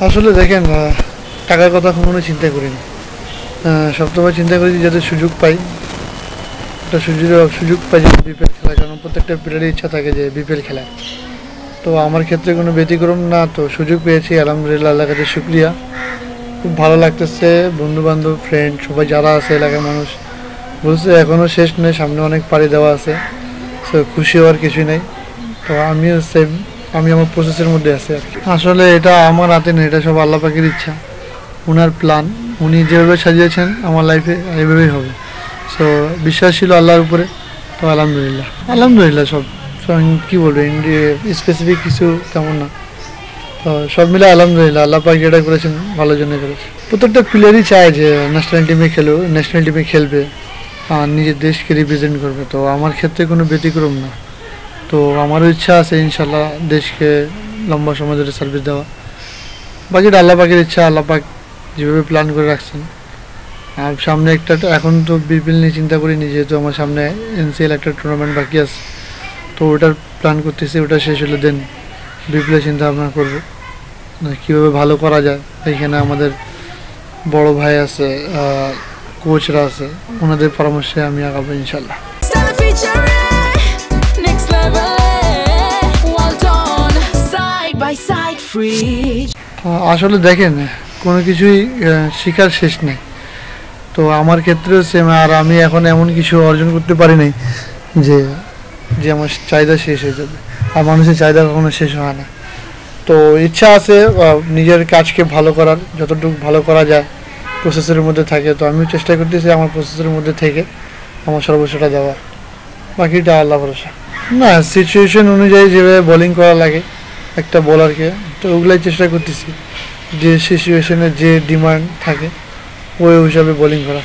আসলে দেখেন, টাকার কথা কখনো চিন্তা করিনি। সবসময় চিন্তা করি যাতে সুযোগ পাই, একটা সুযোগ পাই যে বিপিএল খেলা, কারণ প্রত্যেকটা প্লেয়ারের ইচ্ছা থাকে যে বিপিএল খেলা। তো আমার ক্ষেত্রে কোনো ব্যতিক্রম না, তো সুযোগ পেয়েছি আলহামদুলিল্লাহ, আল্লাহর কাছে শুক্রিয়া। খুব ভালো লাগতেছে, বন্ধু বান্ধব ফ্রেন্ড সবাই যারা আছে এলাকার মানুষ বলছে এখনও শেষ নেই, সামনে অনেক পাড়ি দেওয়া আছে। সো খুশি হওয়ার কিছুই নেই। তো আমিও সেম, আমি আমার প্রসেসের মধ্যে আছি আর কি। আসলে এটা আমার হাতে নেই, এটা সব আল্লাহ পাকের ইচ্ছা, ওনার প্ল্যান। উনি যেভাবে সাজিয়েছেন আমার লাইফে এইভাবেই হবে। সো বিশ্বাস ছিল আল্লাহর উপরে। তো আলহামদুলিল্লাহ, আলহামদুলিল্লাহ সব সব কী বলবো, স্পেসিফিক কিছু তেমন না। তো সব মিলে আলহামদুলিল্লাহ, আল্লাহ পাক যেটা করেছেন ভালোর জন্য করেছে। প্রত্যেকটা প্লেয়ারই চায় যে ন্যাশনাল টিমে খেলবে, ন্যাশনাল টিমে খেলবে আর নিজের দেশকে রিপ্রেজেন্ট করবে। তো আমার ক্ষেত্রে কোনো ব্যতিক্রম না। তো আমারও ইচ্ছা আছে ইনশাল্লাহ দেশকে লম্বা সময় ধরে সার্ভিস দেওয়া। বাকিটা আল্লাহ পাকের ইচ্ছা, আল্লাহ পাক যেভাবে প্ল্যান করে রাখছেন। আর সামনে একটা, এখন তো বিপিএল নিয়ে চিন্তা করিনি, যেহেতু আমার সামনে এনসিএল একটা টুর্নামেন্ট বাকি আছে। তো ওটার প্ল্যান করতেছি, ওটা শেষ হলে দেন বিপিএল চিন্তা ভাবনা করবো কীভাবে ভালো করা যায়। এইখানে আমাদের বড় ভাই আছে, কোচরা আছে, ওনাদের পরামর্শে আমি আগাবো ইনশাল্লাহ। আসলে দেখেন, কোনো কিছুই শেখার শেষ নেই। তো আমার ক্ষেত্রেও সেম। আর আমি এখন এমন কিছু অর্জন করতে পারি নাই যে যে আমার চাহিদা শেষ হয়ে যাবে। আর মানুষের চাহিদা কখনো শেষ হয় না। তো ইচ্ছা আছে নিজের কাজকে ভালো করার, যতটুকু ভালো করা যায় প্রসেসের মধ্যে থাকে। তো আমিও চেষ্টা করতেছি আমার প্রসেসের মধ্যে থেকে আমার সর্বোচ্চটা দেওয়ার। বাকিটা আল্লাহ ভরসা। না, সিচুয়েশন অনুযায়ী যেভাবে বোলিং করা লাগে একটা বোলারকে, তো ওগুলাই চেষ্টা করতেছি, যে সিচুয়েশনের যে ডিমান্ড থাকে ওই হিসাবে বোলিং করা।